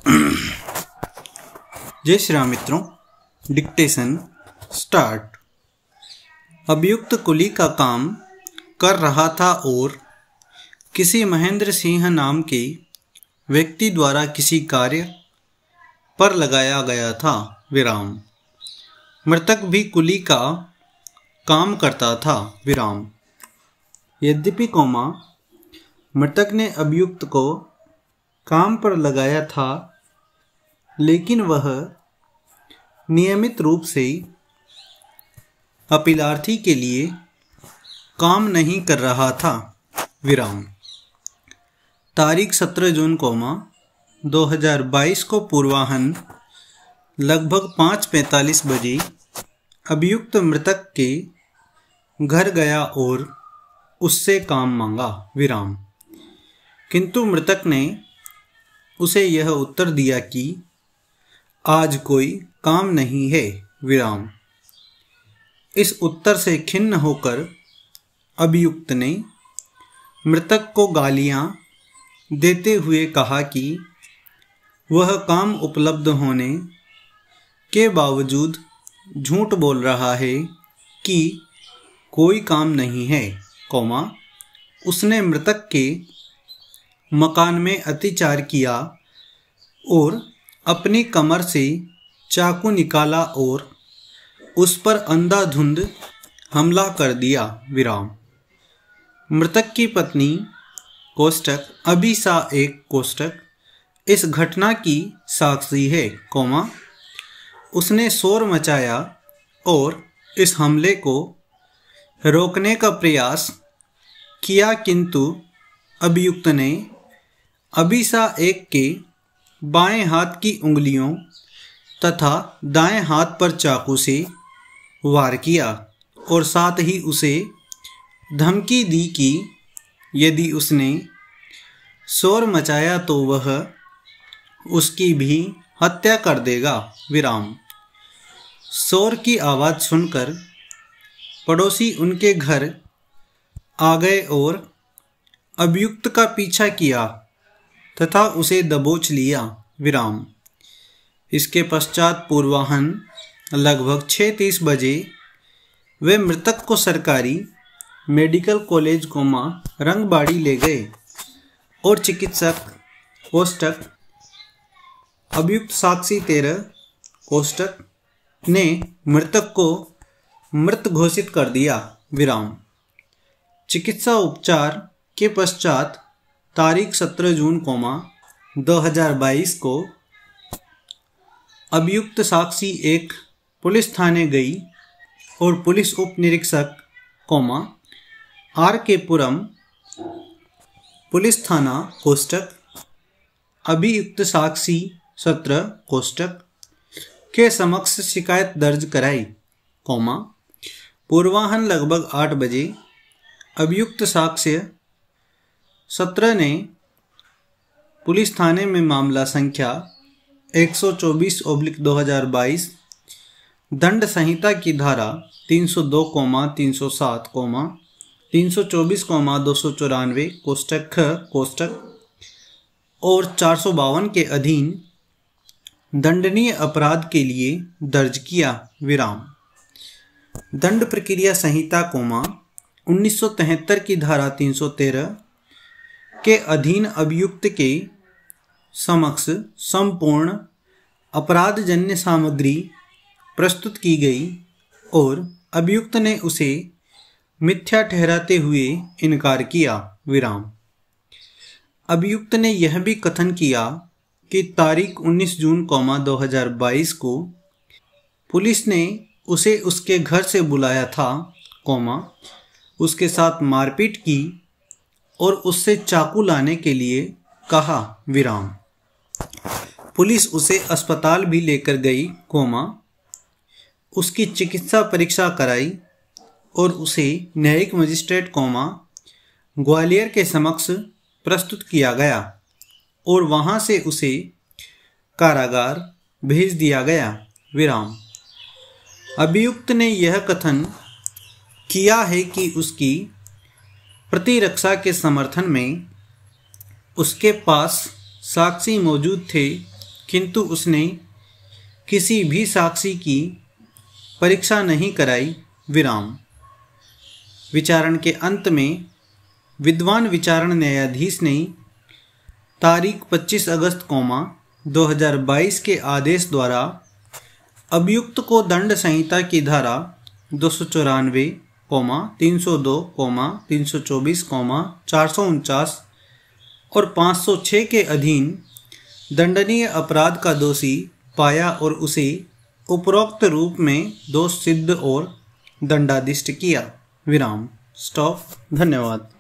जय श्री राम मित्रों। Dictation start. अभियुक्त कुली का काम कर रहा था और किसी महेंद्र सिंह नाम के व्यक्ति द्वारा किसी कार्य पर लगाया गया था विराम। मृतक भी कुली का काम करता था विराम। यद्यपि मृतक ने अभियुक्त को काम पर लगाया था, लेकिन वह नियमित रूप से अपीलार्थी के लिए काम नहीं कर रहा था विराम। तारीख 17 जून 2022 को पूर्वाह्न लगभग 5:45 बजे अभियुक्त मृतक के घर गया और उससे काम मांगा विराम। किंतु मृतक ने उसे यह उत्तर दिया कि आज कोई काम नहीं है विराम। इस उत्तर से खिन्न होकर अभियुक्त ने मृतक को गालियां देते हुए कहा कि वह काम उपलब्ध होने के बावजूद झूठ बोल रहा है कि कोई काम नहीं है, उसने मृतक के मकान में अत्याचार किया और अपनी कमर से चाकू निकाला और उस पर अंधाधुंध हमला कर दिया विराम। मृतक की पत्नी कोष्टक अभिसा एक कोष्टक इस घटना की साक्षी है, उसने शोर मचाया और इस हमले को रोकने का प्रयास किया, किंतु अभियुक्त ने अभिसा एक के बाएं हाथ की उंगलियों तथा दाएं हाथ पर चाकू से वार किया और साथ ही उसे धमकी दी कि यदि उसने शोर मचाया तो वह उसकी भी हत्या कर देगा विराम। शोर की आवाज़ सुनकर पड़ोसी उनके घर आ गए और अभियुक्त का पीछा किया तथा उसे दबोच लिया विराम। इसके पश्चात पूर्वाह्न लगभग 6:30 बजे वे मृतक को सरकारी मेडिकल कॉलेज रंगबाड़ी ले गए और चिकित्सक कोष्टक अभियुक्त साक्षी 13 कोष्टक ने मृतक को मृत घोषित कर दिया विराम। चिकित्सा उपचार के पश्चात तारीख 17 जून 2022 को अभियुक्त साक्षी एक पुलिस थाने गई और पुलिस उप निरीक्षक R.K. पुरम पुलिस थाना कोष्टक अभियुक्त साक्षी 17 कोष्टक के समक्ष शिकायत दर्ज कराई, पूर्वाह्न लगभग 8 बजे अभियुक्त साक्ष्य 17 ने पुलिस थाने में मामला संख्या 124/2022 दंड संहिता की धारा 302, 307, 324, 294 कोष्टक और 452 के अधीन दंडनीय अपराध के लिए दर्ज किया विराम। दंड प्रक्रिया संहिता 1973 की धारा 313 के अधीन अभियुक्त के समक्ष संपूर्ण अपराधजन्य सामग्री प्रस्तुत की गई और अभियुक्त ने उसे मिथ्या ठहराते हुए इनकार किया विराम। अभियुक्त ने यह भी कथन किया कि तारीख 19 जून 2022 को पुलिस ने उसे उसके घर से बुलाया था, उसके साथ मारपीट की और उससे चाकू लाने के लिए कहा विराम। पुलिस उसे अस्पताल भी लेकर गई, उसकी चिकित्सा परीक्षा कराई और उसे न्यायिक मजिस्ट्रेट ग्वालियर के समक्ष प्रस्तुत किया गया और वहां से उसे कारागार भेज दिया गया विराम। अभियुक्त ने यह कथन किया है कि उसकी प्रतिरक्षा के समर्थन में उसके पास साक्षी मौजूद थे किंतु उसने किसी भी साक्षी की परीक्षा नहीं कराई। विराम। विचारण के अंत में विद्वान विचारण न्यायाधीश ने तारीख 25 अगस्त 2022 के आदेश द्वारा अभियुक्त को दंड संहिता की धारा 294, 302, 324, 449 और 506 के अधीन दंडनीय अपराध का दोषी पाया और उसे उपरोक्त रूप में दोष सिद्ध और दंडादिष्ट किया। विराम। स्टॉप। धन्यवाद।